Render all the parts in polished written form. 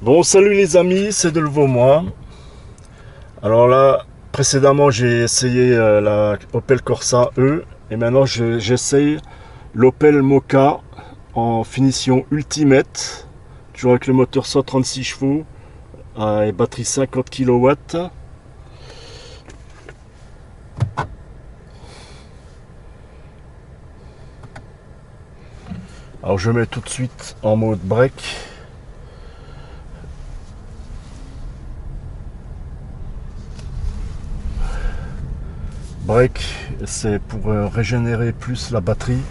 Bon, salut les amis, c'est de nouveau moi. Alors là, précédemment, j'ai essayé la Opel Corsa E et maintenant j'essaye l'Opel Mokka en finition Ultimate, toujours avec le moteur 136 chevaux et batterie 50 kW. Alors je mets tout de suite en mode break. Break, c'est pour régénérer plus la batterie.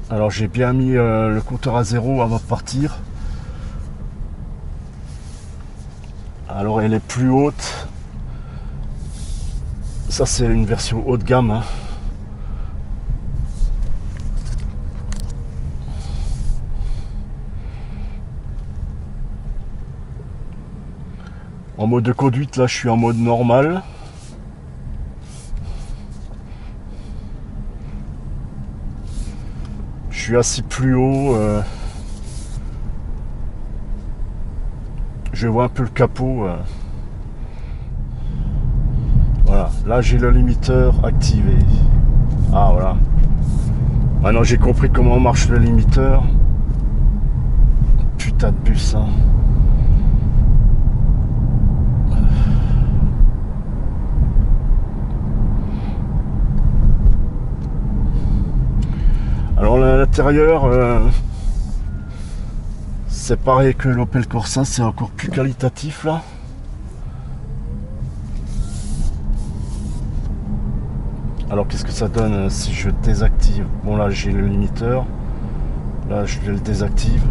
Alors j'ai bien mis le compteur à zéro avant de partir. Alors elle est plus haute. Ça c'est une version haut de gamme, hein. En mode de conduite, là je suis en mode normal. Je suis assis plus haut. Je vois un peu le capot. Voilà, là j'ai le limiteur activé. Ah voilà. Maintenant j'ai compris comment marche le limiteur. Putain de bus, hein. Alors à l'intérieur, c'est pareil que l'Opel Corsa, c'est encore plus qualitatif là. Alors qu'est-ce que ça donne si je désactive? Bon là j'ai le limiteur. Là je le désactive.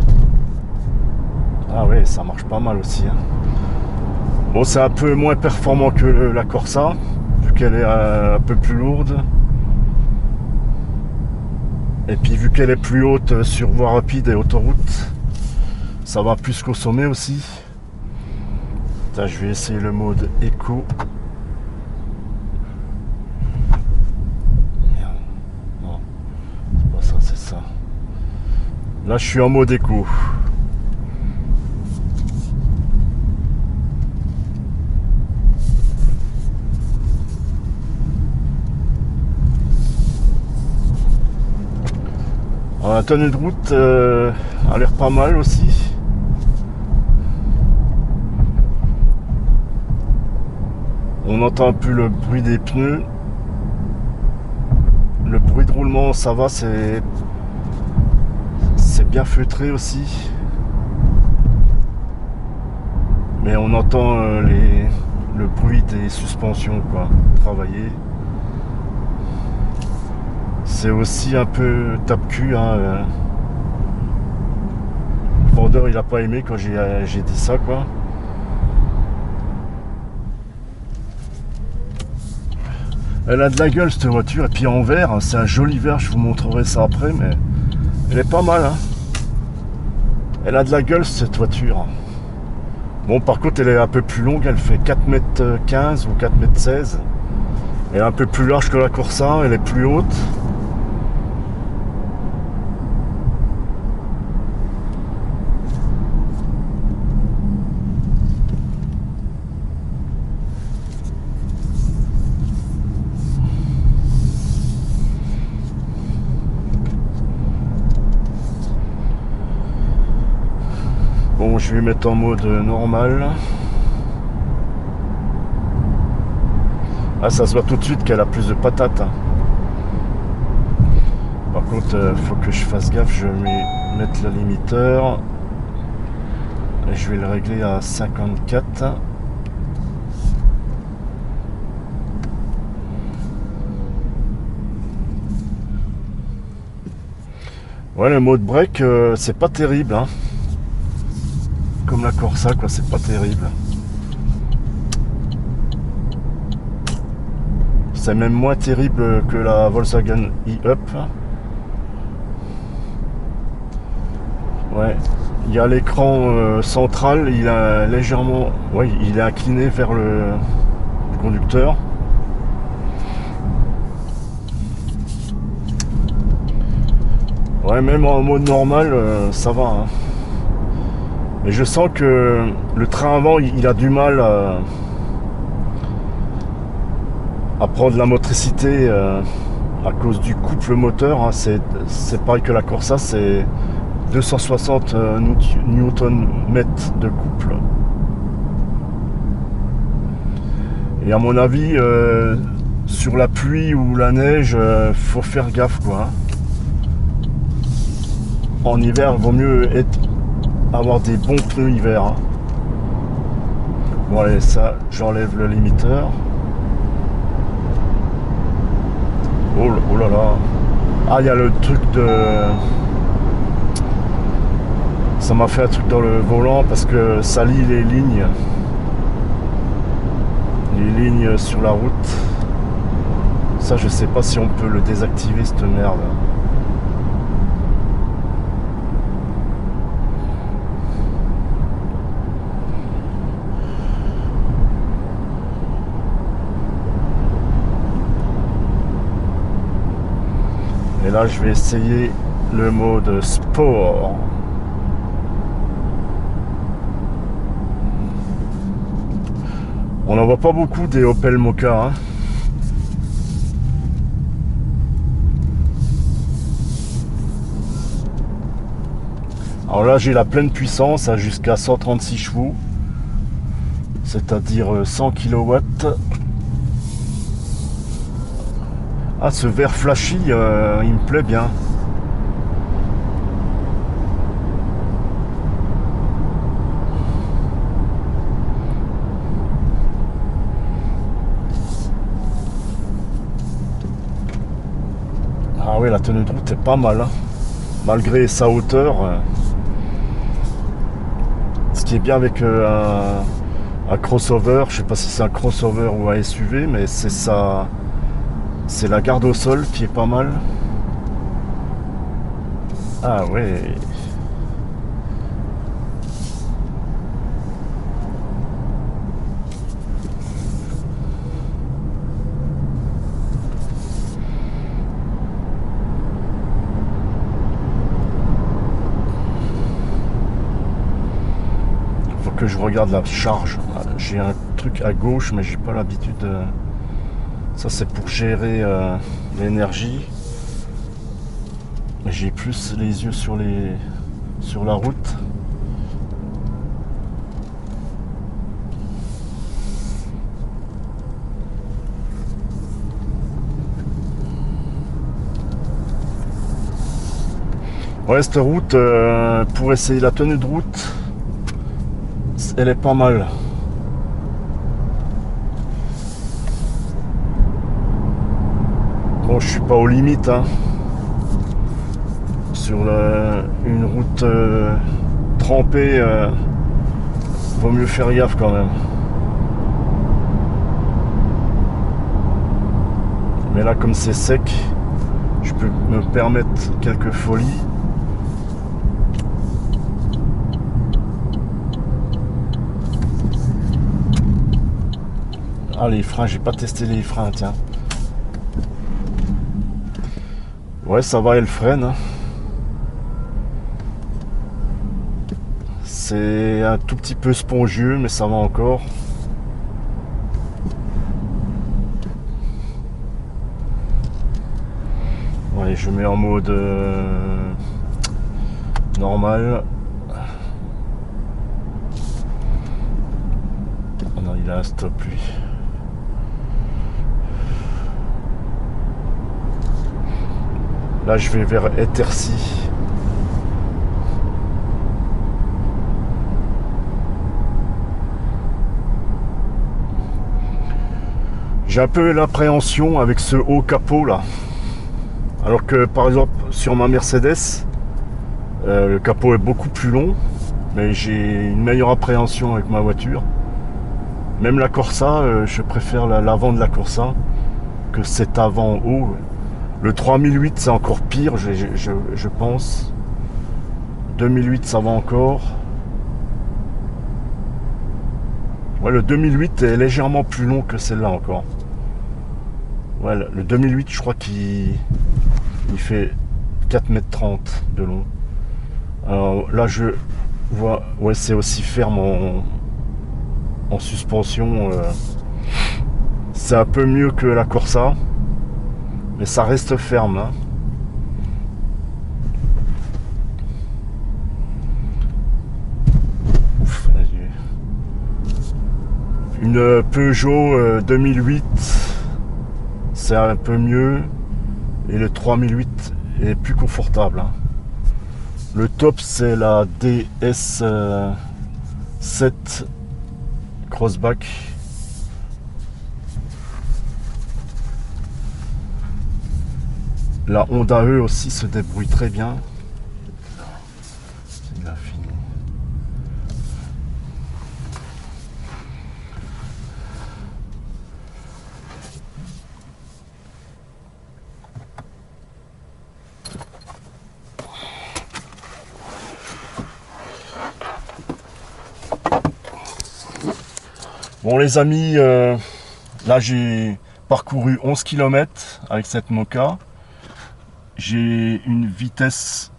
Ah ouais, ça marche pas mal aussi, hein. Bon, c'est un peu moins performant que la Corsa, vu qu'elle est un peu plus lourde. Et puis vu qu'elle est plus haute sur voie rapide et autoroute, ça va plus consommer aussi. Putain, je vais essayer le mode éco. Merde. Non, c'est pas ça, c'est ça. Là je suis en mode éco. Alors, la tenue de route a l'air pas mal aussi. On entend un peu le bruit des pneus. Le bruit de roulement, ça va, c'est bien feutré aussi. Mais on entend le bruit des suspensions, quoi, travailler. C'est aussi un peu tape-cul, hein. Le vendeur il a pas aimé quand j'ai dit ça, quoi. Elle a de la gueule cette voiture, et puis en vert, c'est un joli vert, je vous montrerai ça après, mais elle est pas mal, hein. Elle a de la gueule cette voiture. Bon, par contre elle est un peu plus longue, elle fait 4,15 m ou 4,16 m. Elle est un peu plus large que la Corsa, elle est plus haute. Bon, je vais mettre en mode normal. Ah, ça se voit tout de suite qu'elle a plus de patates, hein. Par contre, faut que je fasse gaffe, je vais mettre le limiteur. Et je vais le régler à 54. Ouais, le mode break, c'est pas terrible, hein. Comme la Corsa, quoi, c'est pas terrible. C'est même moins terrible que la Volkswagen e-Up. Ouais, il y a l'écran central, il a légèrement, ouais, il est incliné vers le conducteur. Ouais, même en mode normal, ça va, hein. Mais je sens que le train avant, il a du mal à prendre la motricité à cause du couple moteur. Hein. C'est pareil que la Corsa, c'est 260 Nm de couple. Et à mon avis, sur la pluie ou la neige, faut faire gaffe quoi. En hiver, il vaut mieux avoir des bons pneus hiver. Hein. Bon allez, ça, j'enlève le limiteur. Oh là là. Ah, il y a le truc de... Ça m'a fait un truc dans le volant parce que ça lie les lignes. Les lignes sur la route. Ça, je sais pas si on peut le désactiver, cette merde. Et là, je vais essayer le mode sport. On n'en voit pas beaucoup des Opel Mokka. Hein. Alors là, j'ai la pleine puissance à jusqu'à 136 chevaux, c'est-à-dire 100 kW. Ah, ce vert flashy, il me plaît bien. Ah oui, la tenue de route est pas mal. Hein. Malgré sa hauteur. Ce qui est bien avec un crossover, je sais pas si c'est un crossover ou un SUV, mais c'est ça. C'est la garde au sol qui est pas mal. Ah ouais. Faut que je regarde la charge. J'ai un truc à gauche, mais j'ai pas l'habitude. Ça c'est pour gérer l'énergie. J'ai plus les yeux sur la route. Ouais, cette route, pour essayer la tenue de route, elle est pas mal. Bon, je suis pas aux limites, hein. Sur une route trempée, vaut mieux faire gaffe quand même. Mais là, comme c'est sec, je peux me permettre quelques folies. Ah, les freins, j'ai pas testé les freins, tiens. Ouais, ça va, elle freine. Hein. C'est un tout petit peu spongieux, mais ça va encore. Allez, je mets en mode normal. Oh non, il a un stop lui. Là, je vais vers Ettercy. J'ai un peu l'appréhension avec ce haut capot là. Alors que par exemple sur ma Mercedes, le capot est beaucoup plus long, mais j'ai une meilleure appréhension avec ma voiture. Même la Corsa, je préfère l'avant de la Corsa que cet avant haut. Le 3008 c'est encore pire, je pense. 2008 ça va encore. Ouais, le 2008 est légèrement plus long que celle-là encore. Ouais, le 2008 je crois qu'il fait 4,30 m de long. Alors là je Ouais, c'est aussi ferme en suspension. C'est un peu mieux que la Corsa, mais ça reste ferme, hein. Ouf, une Peugeot 2008, c'est un peu mieux, et le 3008 est plus confortable, hein. Le top, c'est la DS7 Crossback. La Honda E aussi se débrouille très bien. C'est bien fini. Bon les amis, là j'ai parcouru 11 km avec cette Moka. J'ai une vitesse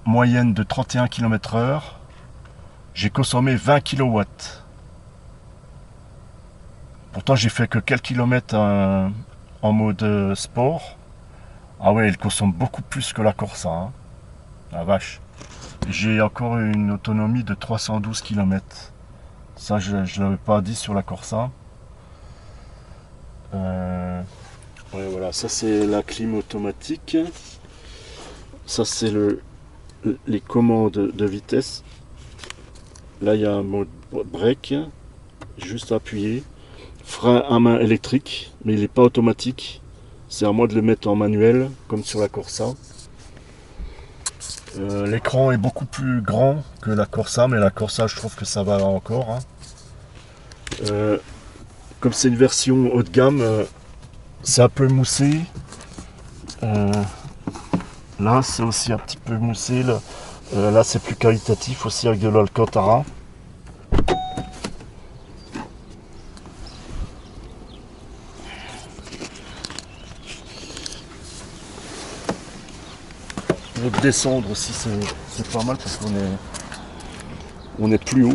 moyenne de 31 km/h. J'ai consommé 20 kW. Pourtant j'ai fait que quelques kilomètres en mode sport. Ah ouais, elle consomme beaucoup plus que la Corsa, hein. La vache. J'ai encore une autonomie de 312 km. Ça, je ne l'avais pas dit sur la Corsa. Ouais, voilà, ça c'est la clim automatique. Ça c'est les commandes de vitesse. Là, il y a un mode break, juste à appuyer. Frein à main électrique, mais il n'est pas automatique. C'est à moi de le mettre en manuel, comme sur la Corsa. L'écran est beaucoup plus grand que la Corsa, mais la Corsa, je trouve que ça va encore, hein. Comme c'est une version haut de gamme, c'est un peu moussé. Là, c'est aussi un petit peu moussé. Là, c'est plus qualitatif aussi avec de l'Alcantara. Descendre aussi, c'est pas mal parce qu'on est plus haut.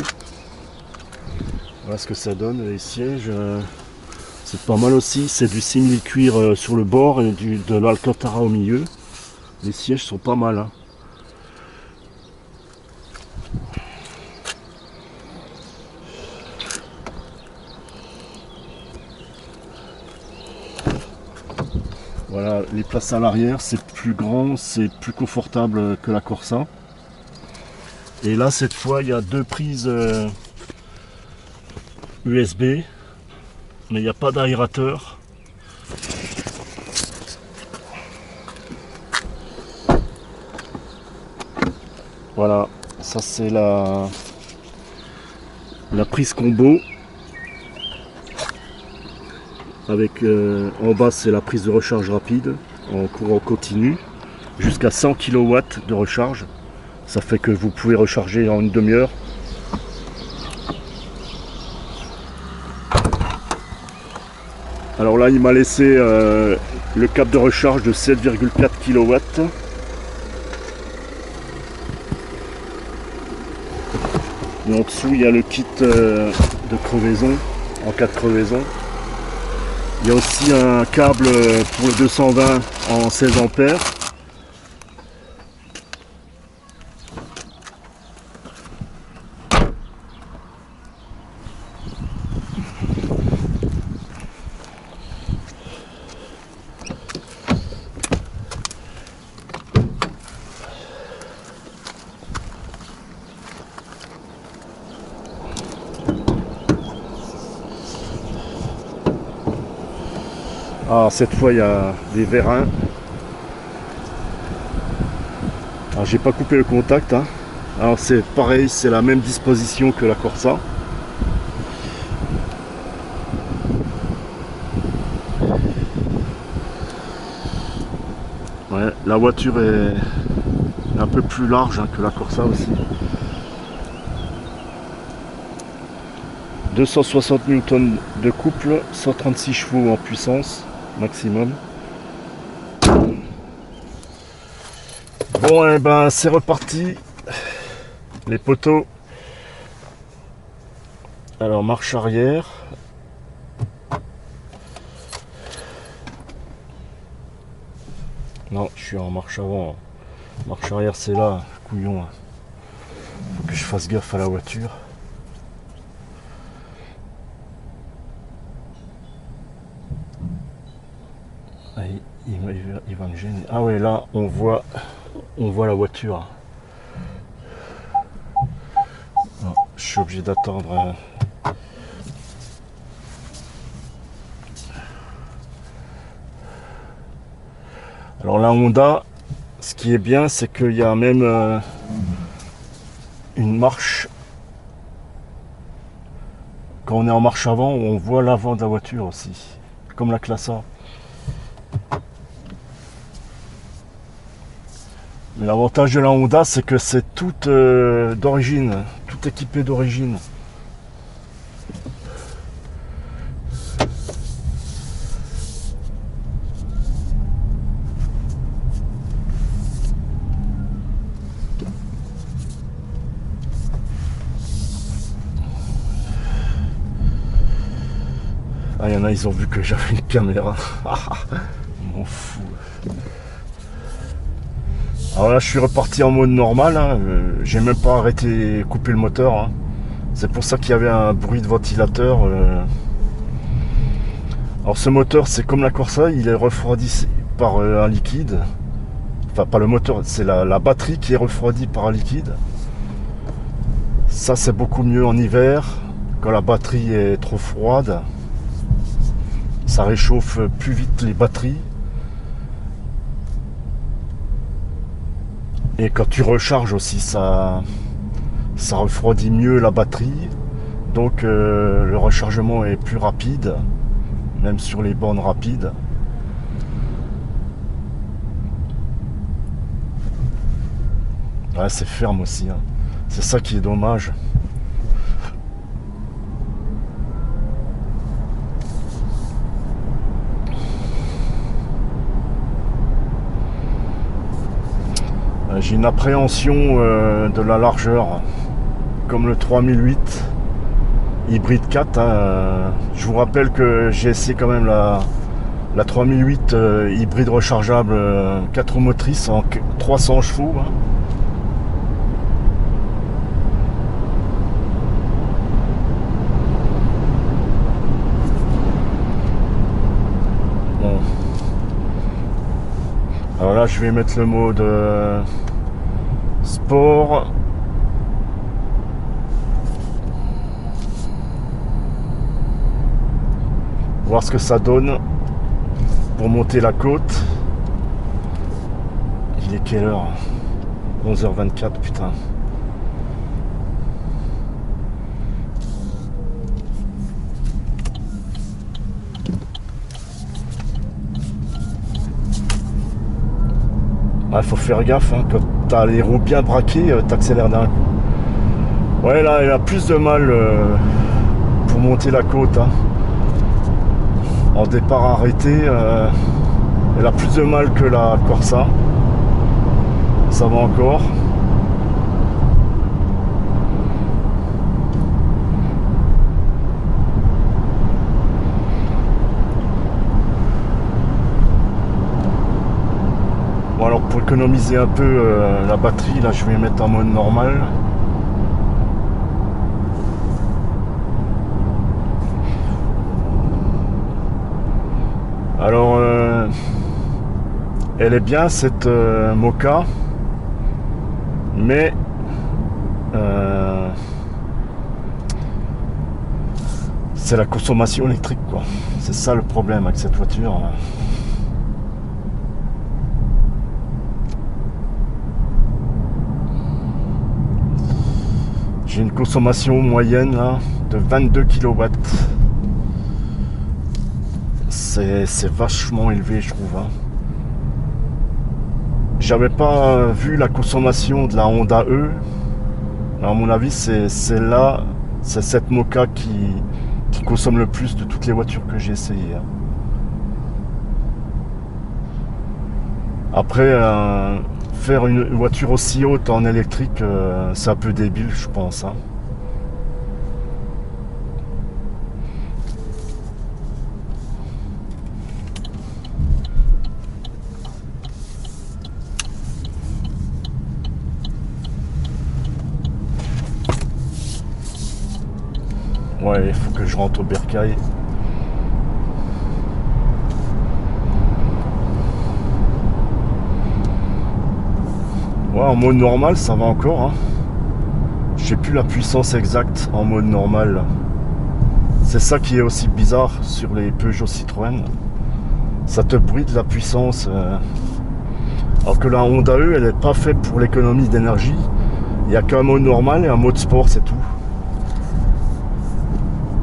Voilà ce que ça donne. Les sièges, c'est pas mal aussi. C'est du simili-cuir sur le bord et de l'Alcantara au milieu. Les sièges sont pas mal, hein. Voilà, les places à l'arrière, c'est plus grand, c'est plus confortable que la Corsa. Et là, cette fois, il y a deux prises USB, mais il n'y a pas d'aérateur. Voilà, ça c'est la prise combo. Avec en bas, c'est la prise de recharge rapide en courant continu jusqu'à 100 kW de recharge. Ça fait que vous pouvez recharger en une demi-heure. Alors là, il m'a laissé le câble de recharge de 7,4 kW. Et en dessous, il y a le kit de crevaison en cas de crevaison. Il y a aussi un câble pour le 220 en 16 ampères. Ah, cette fois il y a des vérins. Alors j'ai pas coupé le contact, hein. Alors c'est pareil, c'est la même disposition que la Corsa. Ouais, la voiture est un peu plus large, hein, que la Corsa aussi. 260 Newton de couple, 136 chevaux en puissance maximum. Bon, et ben c'est reparti. Les poteaux. Alors marche arrière. Non, je suis en marche avant. Marche arrière, c'est là, couillon. Faut que je fasse gaffe à la voiture. Ah, il va me gêner. Ah ouais, là, on voit la voiture. Non, je suis obligé d'attendre. Alors la Honda, ce qui est bien, c'est qu'il y a même une marche. Quand on est en marche avant, on voit l'avant de la voiture aussi, comme la classe A. Mais l'avantage de la Honda, c'est que c'est tout d'origine, tout équipé d'origine. Ah, il y en a, ils ont vu que j'avais une caméra. M'en fous. Alors là, je suis reparti en mode normal. Hein. J'ai même pas arrêté, coupé le moteur. Hein. C'est pour ça qu'il y avait un bruit de ventilateur. Alors ce moteur, c'est comme la Corsa, il est refroidi par un liquide. Enfin, pas le moteur, c'est la batterie qui est refroidie par un liquide. Ça, c'est beaucoup mieux en hiver, quand la batterie est trop froide. Ça réchauffe plus vite les batteries. Et quand tu recharges aussi, ça refroidit mieux la batterie. Donc le rechargement est plus rapide, même sur les bornes rapides. Ouais, c'est ferme aussi. Hein. C'est ça qui est dommage. J'ai une appréhension de la largeur, comme le 3008 hybride 4. Hein. Je vous rappelle que j'ai essayé quand même la 3008 hybride rechargeable 4 roues motrices en 300 chevaux. Hein. Bon. Alors là, je vais mettre le mode sport. Voir ce que ça donne pour monter la côte. Il est quelle heure? 11h24, putain. Il faut faire gaffe, hein. Quand t'as les roues bien braquées, t'accélères d'un coup. Ouais, là, elle a plus de mal pour monter la côte. Hein. En départ arrêté, elle a plus de mal que la Corsa. Ça va encore. Bon, alors pour économiser un peu la batterie, là je vais mettre en mode normal. Alors elle est bien cette Moka, mais c'est la consommation électrique, quoi. C'est ça le problème avec cette voiture. J'ai une consommation moyenne là, de 22 kW. C'est vachement élevé, je trouve. Hein. J'avais pas vu la consommation de la Honda E. Alors, à mon avis, c'est celle-là, c'est cette Moka qui consomme le plus de toutes les voitures que j'ai essayées. Après, Faire une voiture aussi haute en électrique, c'est un peu débile, je pense. Hein. Ouais, il faut que je rentre au bercail. Ouais, en mode normal, ça va encore. Hein. Je sais plus la puissance exacte en mode normal. C'est ça qui est aussi bizarre sur les Peugeot Citroën. Ça te bride la puissance. Alors que la Honda E, elle n'est pas faite pour l'économie d'énergie. Il n'y a qu'un mode normal et un mode sport, c'est tout.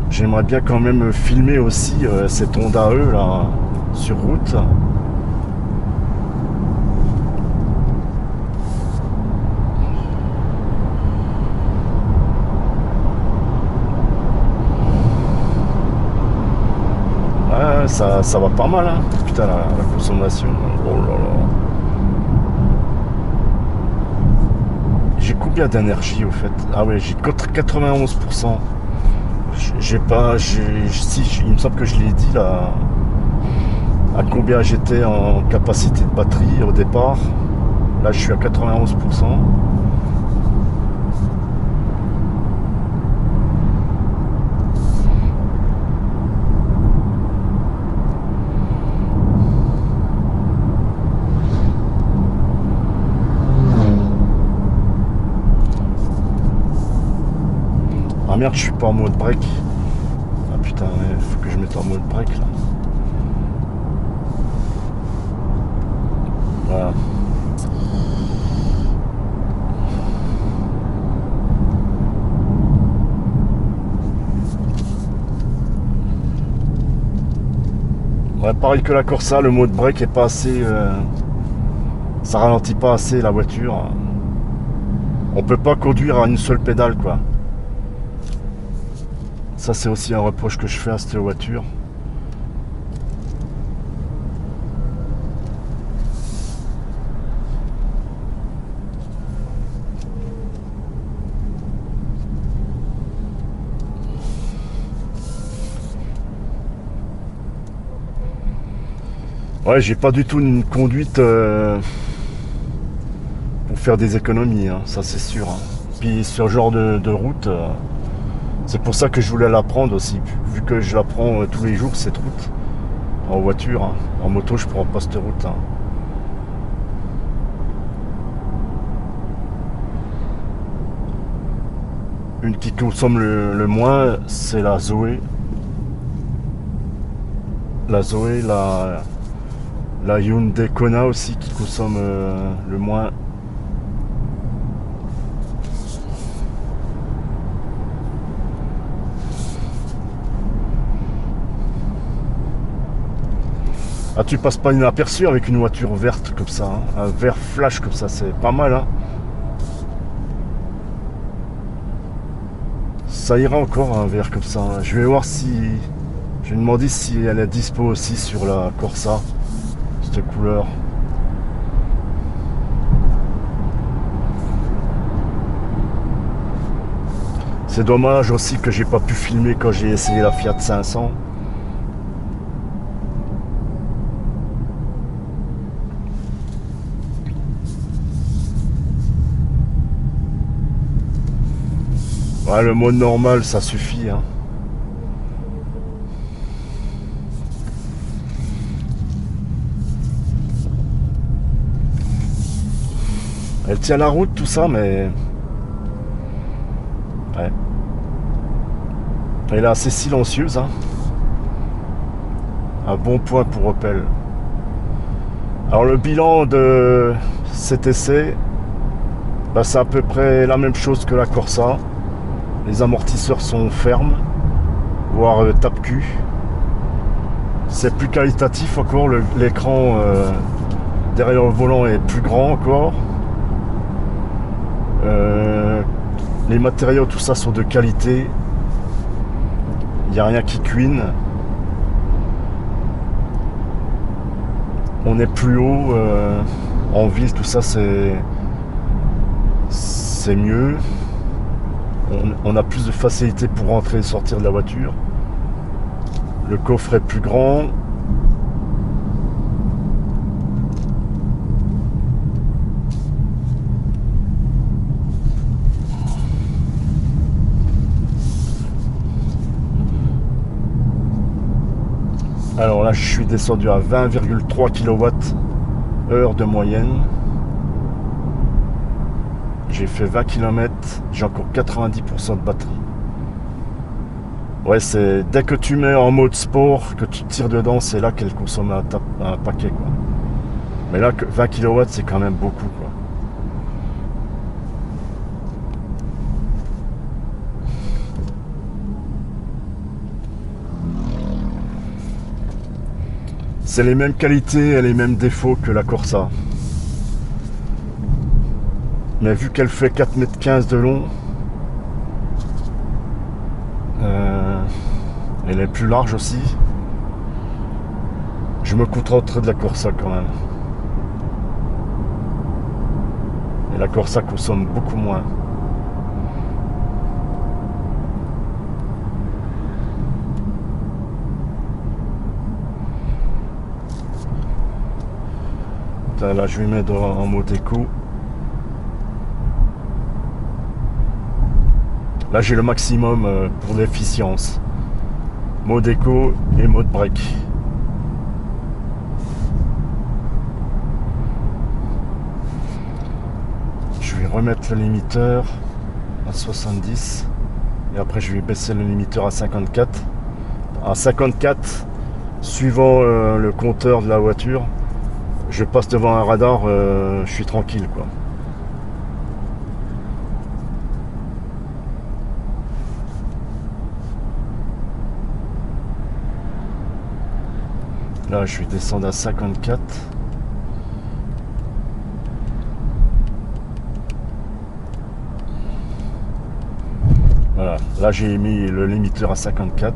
J'aimerais bien quand même filmer aussi cette Honda E là sur route. Ouais, ça va pas mal, hein. Putain, la consommation. Oh là là. J'ai combien d'énergie au fait? Ah ouais, j'ai 91%. J'ai pas. Si, il me semble que je l'ai dit là. À combien j'étais en capacité de batterie au départ. Là, je suis à 91%. Ah merde, je suis pas en mode break. Ah putain, il faut que je mette en mode break là. Voilà. Ouais, pareil que la Corsa, le mode break est pas assez. Ça ralentit pas assez la voiture. On peut pas conduire à une seule pédale quoi. Ça c'est aussi un reproche que je fais à cette voiture. Ouais, j'ai pas du tout une conduite pour faire des économies, hein, ça c'est sûr. Hein. Puis sur ce genre de route, c'est pour ça que je voulais la prendre aussi, vu que je la prends tous les jours cette route, en voiture. Hein. En moto, je prends pas cette route. Hein. Une qui consomme le moins, c'est la Zoé. La Zoé, la Hyundai Kona aussi qui consomme le moins. Ah, tu passes pas inaperçu avec une voiture verte comme ça, hein. Un vert flash comme ça, c'est pas mal. Hein. Ça ira encore un vert comme ça. Hein. Je vais voir si... Je vais demander si elle est dispo aussi sur la Corsa, cette couleur. C'est dommage aussi que j'ai pas pu filmer quand j'ai essayé la Fiat 500. Ouais, le mode normal, ça suffit. Hein. Elle tient la route, tout ça, mais... Ouais. Elle est assez silencieuse. Hein. Un bon point pour Opel. Alors le bilan de cet essai, bah, c'est à peu près la même chose que la Corsa. Les amortisseurs sont fermes, voire tape-cul. C'est plus qualitatif encore, l'écran derrière le volant est plus grand encore. Les matériaux, tout ça sont de qualité. Il n'y a rien qui cuine. On est plus haut. En ville, tout ça, c'est mieux. On a plus de facilité pour rentrer et sortir de la voiture. Le coffre est plus grand. Alors là, je suis descendu à 20,3 kWh de moyenne. J'ai fait 20 km, j'ai encore 90% de batterie. Ouais, c'est dès que tu mets en mode sport, que tu tires dedans, c'est là qu'elle consomme un paquet, quoi. Mais là, 20 kW, c'est quand même beaucoup, quoi. C'est les mêmes qualités et les mêmes défauts que la Corsa. Mais vu qu'elle fait 4,15 m de long, elle est plus large aussi, je me contenterai de la Corsa quand même. Et la Corsa consomme beaucoup moins. Là, je vais mettre en mode éco. Là, j'ai le maximum pour l'efficience. Mode éco et mode break. Je vais remettre le limiteur à 70. Et après, je vais baisser le limiteur à 54. À 54, suivant le compteur de la voiture, je passe devant un radar, je suis tranquille, quoi. Là, je vais descendre à 54. Voilà, là j'ai mis le limiteur à 54.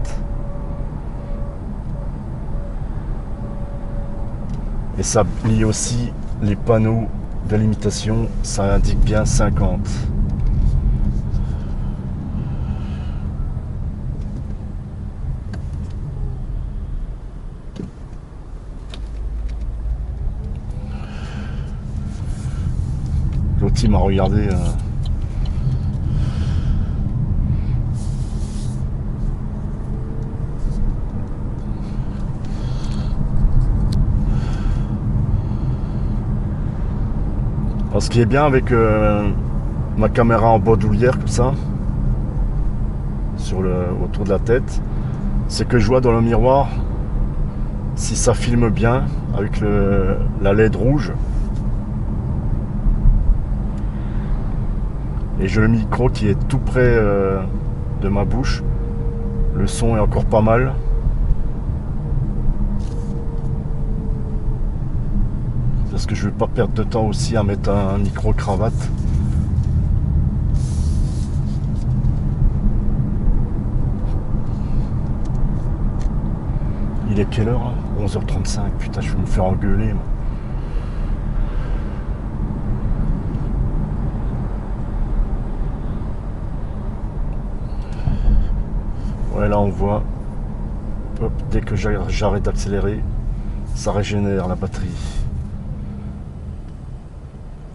Et ça lie aussi les panneaux de limitation, ça indique bien 50. L'autre il m'a regardé. Alors, ce qui est bien avec ma caméra en bandoulière comme ça, autour de la tête, c'est que je vois dans le miroir si ça filme bien avec la LED rouge. Et j'ai le micro qui est tout près de ma bouche. Le son est encore pas mal. Parce que je ne vais pas perdre de temps aussi à mettre un micro-cravate. Il est quelle heure? 11h35. Putain, je vais me faire engueuler. Moi. Ouais, là on voit. Hop, dès que j'arrête d'accélérer, ça régénère la batterie.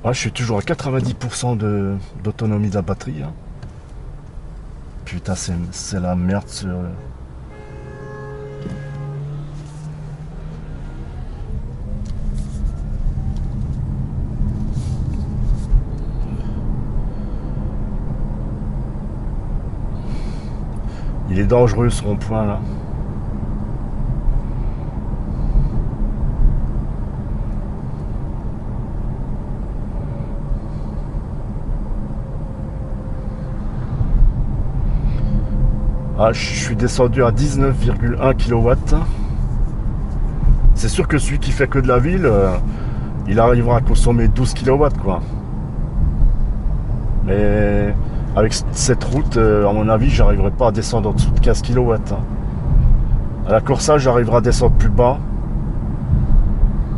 Ah, je suis toujours à 90% d'autonomie de la batterie. Hein. Putain, c'est la merde sur... Il est dangereux ce rond-point là. Ah, je suis descendu à 19,1 kW. C'est sûr que celui qui fait que de la ville, il arrivera à consommer 12 kW quoi. Mais avec cette route, à mon avis, j'arriverai pas à descendre en dessous de 15 kW. À la Corsa, j'arriverai à descendre plus bas.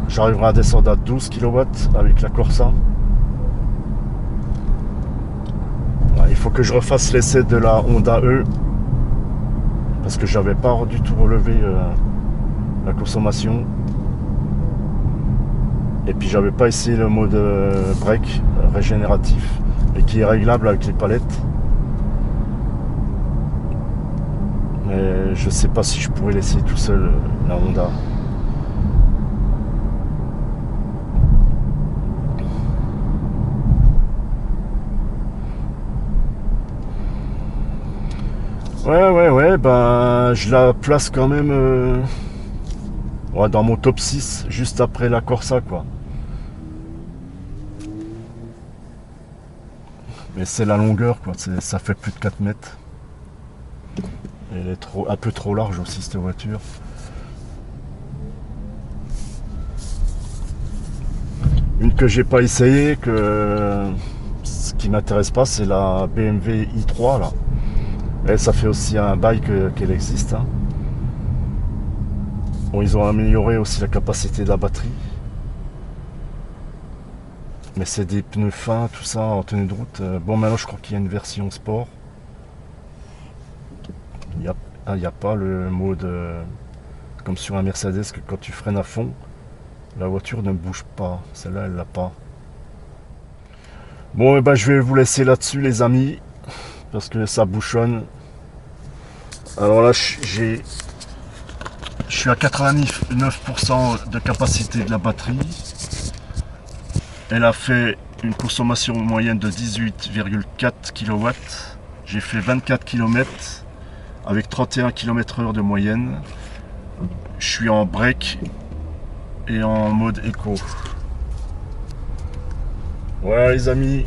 j'arriverai à descendre à 12 kW avec la Corsa. Ouais, il faut que je refasse l'essai de la Honda E parce que j'avais pas du tout relevé la consommation. Et puis j'avais pas essayé le mode break régénératif et qui est réglable avec les palettes. Mais je sais pas si je pourrais l'essayer tout seul, la Honda. Ouais, ben je la place quand même ouais, dans mon top 6, juste après la Corsa, quoi. Mais c'est la longueur, quoi. Ça fait plus de 4 mètres. Elle est un peu trop large aussi, cette voiture. Une que j'ai pas essayé, ce qui m'intéresse pas, c'est la BMW i3 là. Et ça fait aussi un bail qu'elle existe. Hein. Bon, ils ont amélioré aussi la capacité de la batterie. Mais c'est des pneus fins, tout ça, en tenue de route. Bon, maintenant je crois qu'il y a une version sport. Il n'y a pas le mode comme sur un Mercedes que quand tu freines à fond, la voiture ne bouge pas. Celle-là, elle l'a pas. Bon, et ben, je vais vous laisser là-dessus, les amis, parce que ça bouchonne. Alors là, je suis à 89% de capacité de la batterie. Elle a fait une consommation moyenne de 18,4 kW. J'ai fait 24 km avec 31 km/h de moyenne. Je suis en break et en mode éco. Voilà les amis,